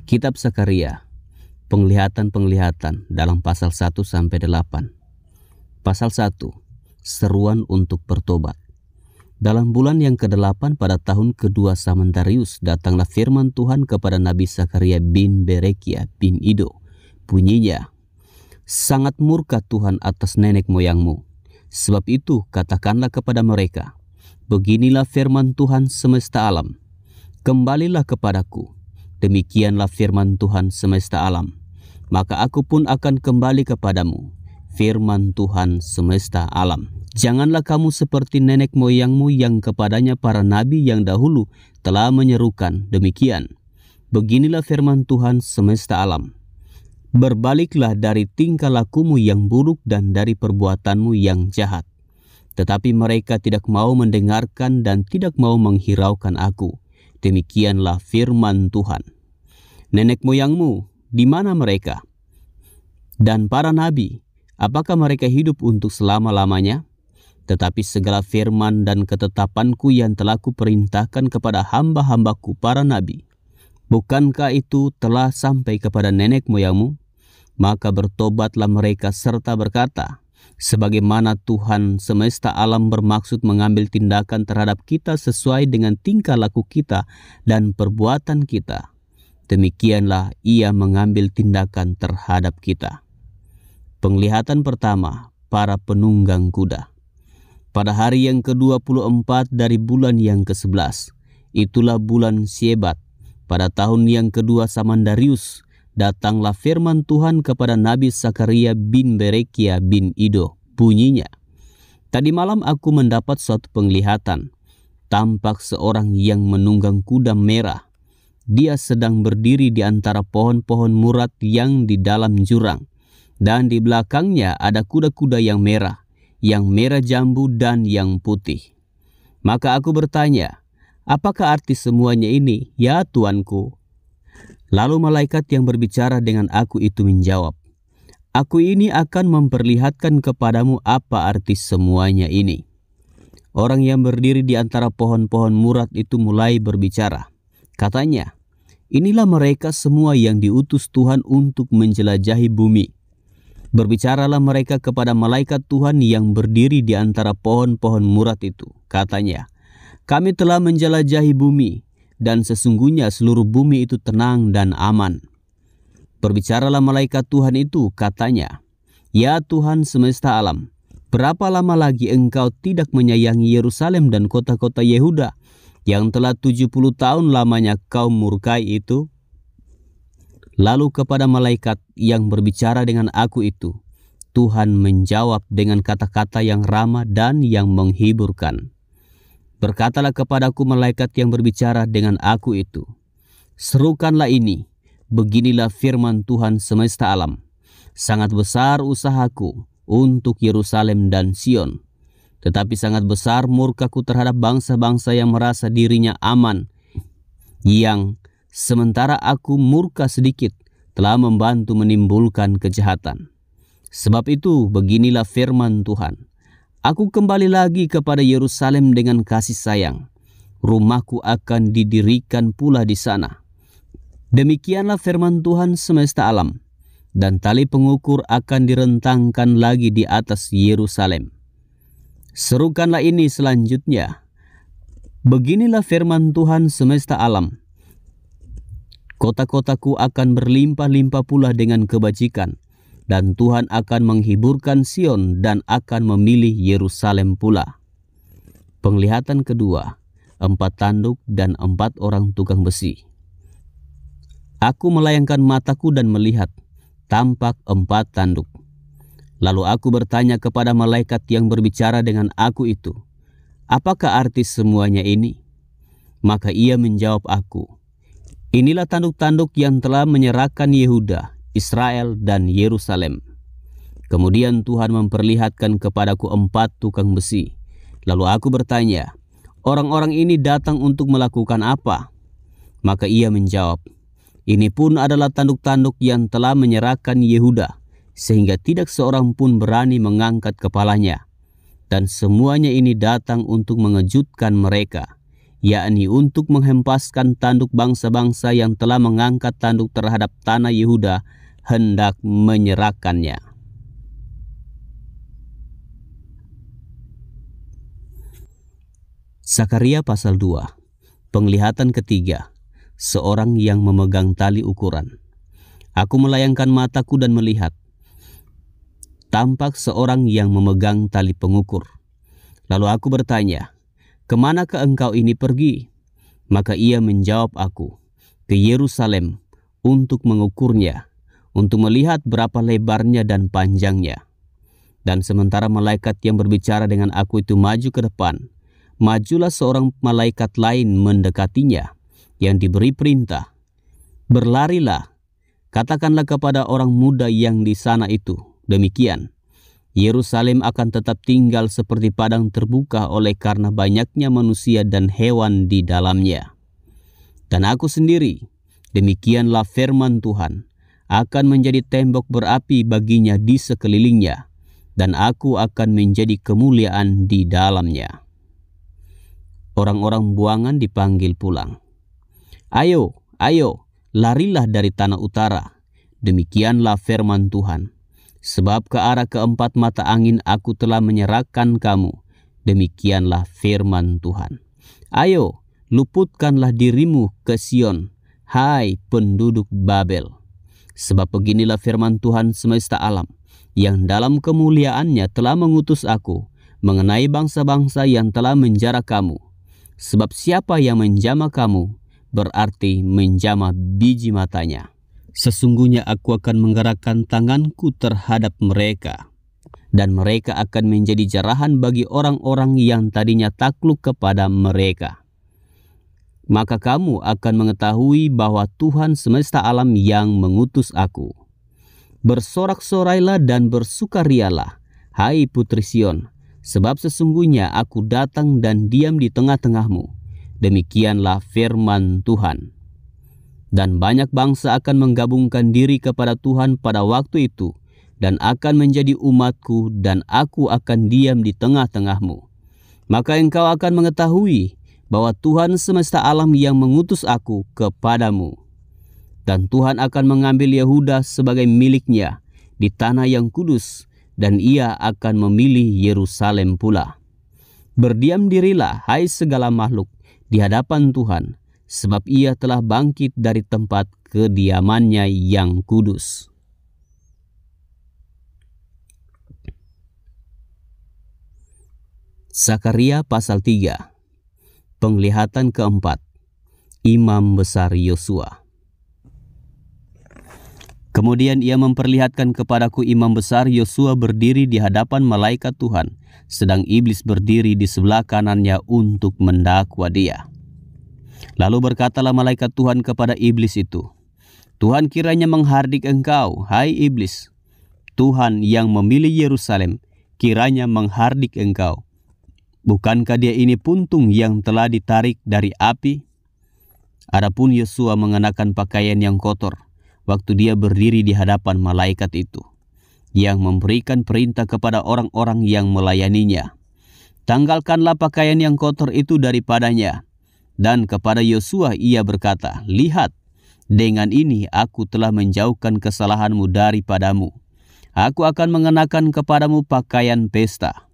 Kitab Zakaria, penglihatan-penglihatan dalam pasal 1-8. Pasal 1, seruan untuk bertobat. Dalam bulan yang ke-8 pada tahun kedua zaman Darius, datanglah firman Tuhan kepada Nabi Zakaria bin Berekia bin Ido. Bunyinya, sangat murka Tuhan atas nenek moyangmu. Sebab itu katakanlah kepada mereka, beginilah firman Tuhan semesta alam. Kembalilah kepadaku. Demikianlah firman Tuhan semesta alam. Maka aku pun akan kembali kepadamu. Firman Tuhan semesta alam. Janganlah kamu seperti nenek moyangmu yang kepadanya para nabi yang dahulu telah menyerukan demikian. Beginilah firman Tuhan semesta alam. Berbaliklah dari tingkah lakumu yang buruk dan dari perbuatanmu yang jahat. Tetapi mereka tidak mau mendengarkan dan tidak mau menghiraukan aku. Demikianlah firman Tuhan. Nenek moyangmu, di mana mereka? Dan para nabi, apakah mereka hidup untuk selama-lamanya? Tetapi segala firman dan ketetapanku yang telah kuperintahkan kepada hamba-hambaku para nabi, bukankah itu telah sampai kepada nenek moyangmu? Maka bertobatlah mereka serta berkata, sebagaimana Tuhan semesta alam bermaksud mengambil tindakan terhadap kita sesuai dengan tingkah laku kita dan perbuatan kita, demikianlah Ia mengambil tindakan terhadap kita. Penglihatan pertama, para penunggang kuda. Pada hari yang ke-24 dari bulan yang ke-11, itulah bulan Syebat, pada tahun yang kedua zaman Darius, datanglah firman Tuhan kepada Nabi Zakaria bin Berekia bin Ido. Bunyinya, tadi malam aku mendapat suatu penglihatan. Tampak seorang yang menunggang kuda merah. Dia sedang berdiri di antara pohon-pohon murat yang di dalam jurang. Dan di belakangnya ada kuda-kuda yang merah jambu dan yang putih. Maka aku bertanya, apakah arti semuanya ini, ya Tuanku? Lalu malaikat yang berbicara dengan aku itu menjawab, aku ini akan memperlihatkan kepadamu apa arti semuanya ini. Orang yang berdiri di antara pohon-pohon murat itu mulai berbicara. Katanya, inilah mereka semua yang diutus Tuhan untuk menjelajahi bumi. Berbicaralah mereka kepada malaikat Tuhan yang berdiri di antara pohon-pohon murat itu. Katanya, kami telah menjelajahi bumi, dan sesungguhnya seluruh bumi itu tenang dan aman. Berbicaralah malaikat Tuhan itu, katanya, ya Tuhan semesta alam, berapa lama lagi engkau tidak menyayangi Yerusalem dan kota-kota Yehuda, yang telah 70 tahun lamanya kau murkai itu? Lalu kepada malaikat yang berbicara dengan aku itu, Tuhan menjawab dengan kata-kata yang ramah dan yang menghiburkan. Berkatalah kepadaku malaikat yang berbicara dengan aku itu, serukanlah ini, beginilah firman Tuhan semesta alam. Sangat besar usahaku untuk Yerusalem dan Sion, tetapi sangat besar murkaku terhadap bangsa-bangsa yang merasa dirinya aman, yang sementara aku murka sedikit, telah membantu menimbulkan kejahatan. Sebab itu beginilah firman Tuhan. Aku kembali lagi kepada Yerusalem dengan kasih sayang. Rumahku akan didirikan pula di sana. Demikianlah firman Tuhan semesta alam. Dan tali pengukur akan direntangkan lagi di atas Yerusalem. Serukanlah ini selanjutnya. Beginilah firman Tuhan semesta alam. Kota-kotaku akan berlimpah-limpah pula dengan kebajikan, dan Tuhan akan menghiburkan Sion dan akan memilih Yerusalem pula. Penglihatan kedua, 4 tanduk dan 4 orang tukang besi. Aku melayangkan mataku dan melihat, tampak 4 tanduk. Lalu aku bertanya kepada malaikat yang berbicara dengan aku itu, apakah arti semuanya ini? Maka ia menjawab aku, inilah tanduk-tanduk yang telah menyerahkan Yehuda, Israel, dan Yerusalem. Kemudian Tuhan memperlihatkan kepadaku 4 tukang besi. Lalu aku bertanya, orang-orang ini datang untuk melakukan apa? Maka ia menjawab, ini pun adalah tanduk-tanduk yang telah menyerahkan Yehuda, sehingga tidak seorang pun berani mengangkat kepalanya. Dan semuanya ini datang untuk mengejutkan mereka, yakni untuk menghempaskan tanduk bangsa-bangsa yang telah mengangkat tanduk terhadap tanah Yehuda, hendak menyerahkannya. Sakaria pasal 2. Penglihatan ketiga, seorang yang memegang tali ukuran. Aku melayangkan mataku dan melihat, tampak seorang yang memegang tali pengukur. Lalu aku bertanya, "Kemanakah engkau ini pergi?" Maka ia menjawab aku, "Ke Yerusalem untuk mengukurnya, untuk melihat berapa lebarnya dan panjangnya." Dan sementara malaikat yang berbicara dengan aku itu maju ke depan, majulah seorang malaikat lain mendekatinya, yang diberi perintah, "Berlarilah, katakanlah kepada orang muda yang di sana itu, demikian, Yerusalem akan tetap tinggal seperti padang terbuka oleh karena banyaknya manusia dan hewan di dalamnya. Dan aku sendiri, demikianlah firman Tuhan, akan menjadi tembok berapi baginya di sekelilingnya, dan aku akan menjadi kemuliaan di dalamnya." Orang-orang buangan dipanggil pulang. "Ayo, ayo, larilah dari tanah utara. Demikianlah firman Tuhan. Sebab ke arah keempat mata angin aku telah menyerahkan kamu. Demikianlah firman Tuhan. Ayo, luputkanlah dirimu ke Sion, hai penduduk Babel. Sebab beginilah firman Tuhan semesta alam, yang dalam kemuliaannya telah mengutus aku mengenai bangsa-bangsa yang telah menjara kamu. Sebab siapa yang menjamah kamu, berarti menjamah biji matanya. Sesungguhnya aku akan menggerakkan tanganku terhadap mereka, dan mereka akan menjadi jarahan bagi orang-orang yang tadinya takluk kepada mereka. Maka kamu akan mengetahui bahwa Tuhan semesta alam yang mengutus aku. Bersorak-sorailah dan bersukarialah, hai putri Sion, sebab sesungguhnya aku datang dan diam di tengah-tengahmu. Demikianlah firman Tuhan. Dan banyak bangsa akan menggabungkan diri kepada Tuhan pada waktu itu, dan akan menjadi umatku, dan aku akan diam di tengah-tengahmu. Maka engkau akan mengetahui bahwa Tuhan semesta alam yang mengutus aku kepadamu. Dan Tuhan akan mengambil Yehuda sebagai miliknya di tanah yang kudus, dan ia akan memilih Yerusalem pula. Berdiam dirilah, hai segala makhluk, di hadapan Tuhan, sebab ia telah bangkit dari tempat kediamannya yang kudus. Sakaria pasal 3. Penglihatan keempat, Imam Besar Yosua. Kemudian ia memperlihatkan kepadaku imam besar Yosua berdiri di hadapan malaikat Tuhan, sedang iblis berdiri di sebelah kanannya untuk mendakwa dia. Lalu berkatalah malaikat Tuhan kepada iblis itu, "Tuhan kiranya menghardik engkau, hai iblis. Tuhan yang memilih Yerusalem kiranya menghardik engkau. Bukankah dia ini puntung yang telah ditarik dari api?" Adapun Yosua mengenakan pakaian yang kotor waktu dia berdiri di hadapan malaikat itu, yang memberikan perintah kepada orang-orang yang melayaninya, "Tanggalkanlah pakaian yang kotor itu daripadanya." Dan kepada Yosua ia berkata, "Lihat, dengan ini aku telah menjauhkan kesalahanmu daripadamu. Aku akan mengenakan kepadamu pakaian pesta."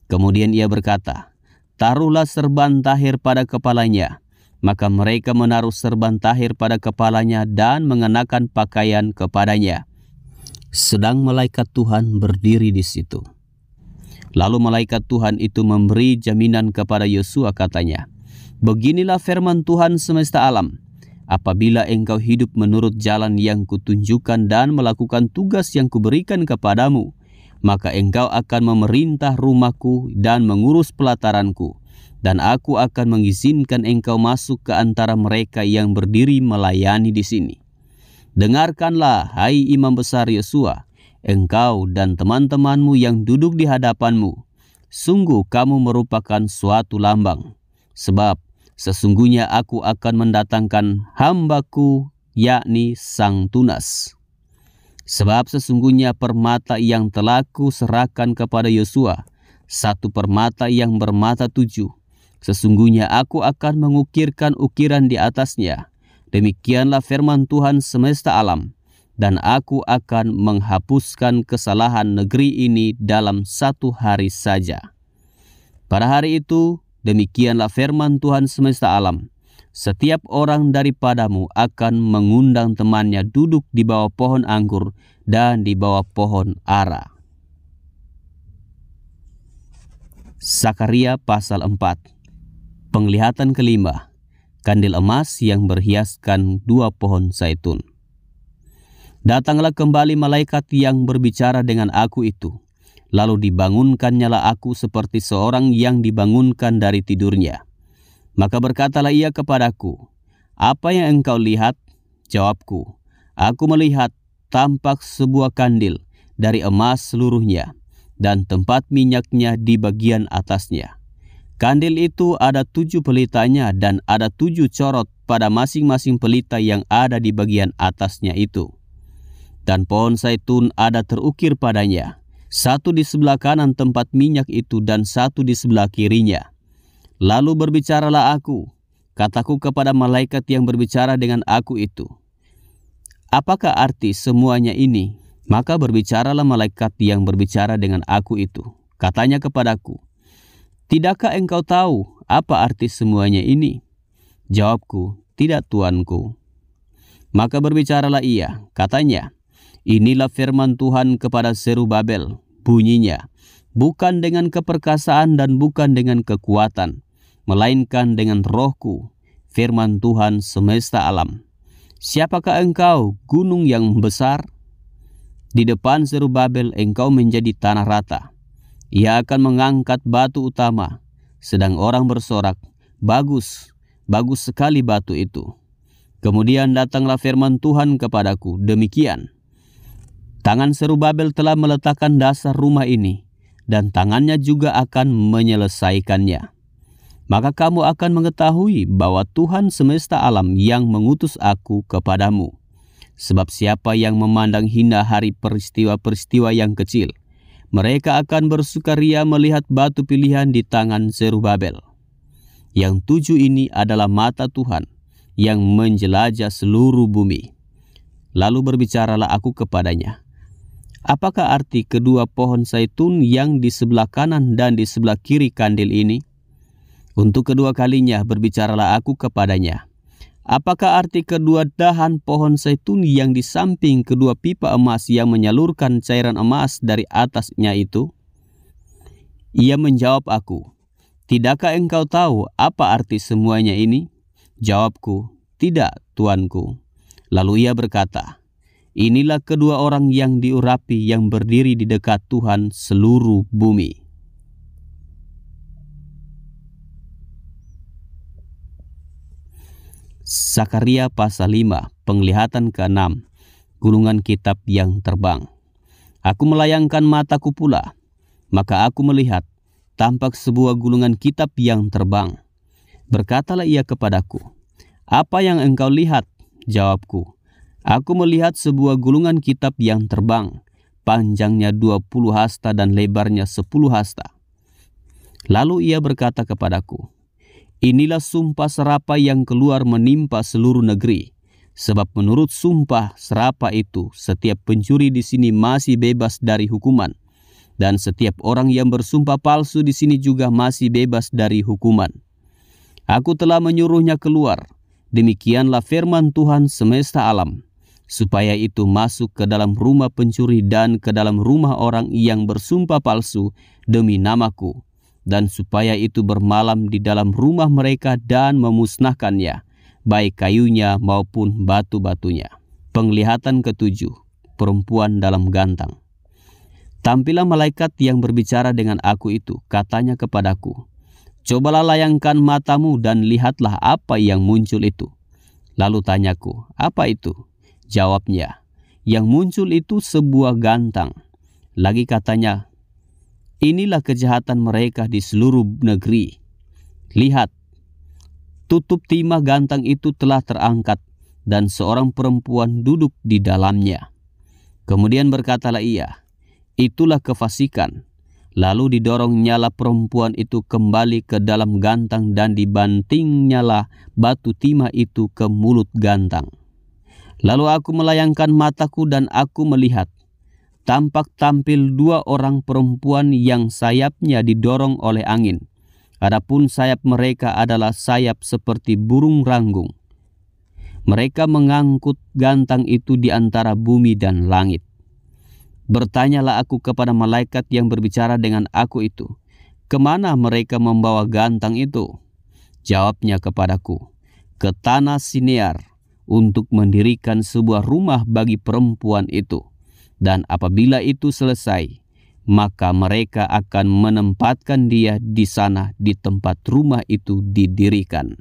Kemudian ia berkata, "Taruhlah serban tahir pada kepalanya." Maka mereka menaruh serban tahir pada kepalanya dan mengenakan pakaian kepadanya. Sedang malaikat Tuhan berdiri di situ. Lalu malaikat Tuhan itu memberi jaminan kepada Yosua, katanya, "Beginilah firman Tuhan semesta alam. Apabila engkau hidup menurut jalan yang kutunjukkan dan melakukan tugas yang kuberikan kepadamu, maka engkau akan memerintah rumahku dan mengurus pelataranku, dan aku akan mengizinkan engkau masuk ke antara mereka yang berdiri melayani di sini. Dengarkanlah, hai imam besar Yosua, engkau dan teman-temanmu yang duduk di hadapanmu. Sungguh kamu merupakan suatu lambang, sebab sesungguhnya aku akan mendatangkan hambaku, yakni Sang Tunas. Sebab sesungguhnya permata yang telah kuserahkan kepada Yosua, satu permata yang bermata 7, Sesungguhnya aku akan mengukirkan ukiran di atasnya. Demikianlah firman Tuhan semesta alam. Dan aku akan menghapuskan kesalahan negeri ini dalam 1 hari saja. Pada hari itu, demikianlah firman Tuhan semesta alam. Setiap orang daripadamu akan mengundang temannya duduk di bawah pohon anggur dan di bawah pohon ara. Sakaria pasal 4. Penglihatan kelima, kandil emas yang berhiaskan 2 pohon zaitun. Datanglah kembali malaikat yang berbicara dengan aku itu. Lalu dibangunkannyalah aku seperti seorang yang dibangunkan dari tidurnya. Maka berkatalah ia kepadaku, "Apa yang engkau lihat?" Jawabku, "Aku melihat tampak sebuah kandil dari emas seluruhnya, dan tempat minyaknya di bagian atasnya. Kandil itu ada 7 pelitanya dan ada 7 corot pada masing-masing pelita yang ada di bagian atasnya itu. Dan pohon zaitun ada terukir padanya, 1 di sebelah kanan tempat minyak itu dan 1 di sebelah kirinya. Lalu berbicaralah aku, kataku kepada malaikat yang berbicara dengan aku itu, "Apakah arti semuanya ini?" Maka berbicaralah malaikat yang berbicara dengan aku itu. Katanya kepadaku, "Tidakkah engkau tahu apa arti semuanya ini?" Jawabku, "Tidak, Tuanku." Maka berbicaralah ia, katanya, "Inilah firman Tuhan kepada Zerubabel, bunyinya, bukan dengan keperkasaan dan bukan dengan kekuatan, melainkan dengan rohku, firman Tuhan semesta alam. Siapakah engkau, gunung yang besar? Di depan Zerubabel engkau menjadi tanah rata. Ia akan mengangkat batu utama, sedang orang bersorak, bagus, bagus sekali batu itu." Kemudian datanglah firman Tuhan kepadaku, demikian, "Tangan Zerubabel telah meletakkan dasar rumah ini, dan tangannya juga akan menyelesaikannya. Maka kamu akan mengetahui bahwa Tuhan semesta alam yang mengutus aku kepadamu. Sebab siapa yang memandang hina hari peristiwa-peristiwa yang kecil, mereka akan bersukaria melihat batu pilihan di tangan Zerubabel. Yang 7 ini adalah mata Tuhan yang menjelajah seluruh bumi." Lalu berbicaralah aku kepadanya, "Apakah arti kedua pohon zaitun yang di sebelah kanan dan di sebelah kiri kandil ini?" Untuk kedua kalinya berbicaralah aku kepadanya, "Apakah arti kedua dahan pohon zaitun yang di samping kedua pipa emas yang menyalurkan cairan emas dari atasnya itu?" Ia menjawab aku, "Tidakkah engkau tahu apa arti semuanya ini?" Jawabku, "Tidak, Tuanku." Lalu ia berkata, "Inilah kedua orang yang diurapi yang berdiri di dekat Tuhan seluruh bumi." Sakaria pasal 5, penglihatan ke-6, gulungan kitab yang terbang. Aku melayangkan mataku pula, maka aku melihat tampak sebuah gulungan kitab yang terbang. Berkatalah ia kepadaku, "Apa yang engkau lihat?" Jawabku, "Aku melihat sebuah gulungan kitab yang terbang, panjangnya 20 hasta dan lebarnya 10 hasta. Lalu ia berkata kepadaku, "Inilah sumpah serapa yang keluar menimpa seluruh negeri. Sebab menurut sumpah serapa itu, setiap pencuri di sini masih bebas dari hukuman. Dan setiap orang yang bersumpah palsu di sini juga masih bebas dari hukuman. Aku telah menyuruhnya keluar. Demikianlah firman Tuhan semesta alam. Supaya itu masuk ke dalam rumah pencuri dan ke dalam rumah orang yang bersumpah palsu demi namaku. Dan supaya itu bermalam di dalam rumah mereka dan memusnahkannya, baik kayunya maupun batu-batunya." Penglihatan ke-7, perempuan dalam gantang. Tampilah malaikat yang berbicara dengan aku itu, katanya kepadaku, "Cobalah layangkan matamu dan lihatlah apa yang muncul itu." Lalu tanyaku, "Apa itu?" Jawabnya, "Yang muncul itu sebuah gantang." Lagi katanya, "Inilah kejahatan mereka di seluruh negeri. Lihat, tutup timah gantang itu telah terangkat dan seorang perempuan duduk di dalamnya." Kemudian berkatalah ia, "Itulah kefasikan. Lalu didoronnyalah perempuan itu kembali ke dalam gantang dan dibantingnyalah batu timah itu ke mulut gantang. Lalu aku melayangkan mataku dan aku melihat, tampak tampil 2 orang perempuan yang sayapnya didorong oleh angin. Adapun sayap mereka adalah sayap seperti burung ranggung. Mereka mengangkut gantang itu di antara bumi dan langit. Bertanyalah aku kepada malaikat yang berbicara dengan aku itu, "Kemana mereka membawa gantang itu?" Jawabnya kepadaku, "Ke tanah Sinear, untuk mendirikan sebuah rumah bagi perempuan itu. Dan apabila itu selesai, maka mereka akan menempatkan dia di sana di tempat rumah itu didirikan."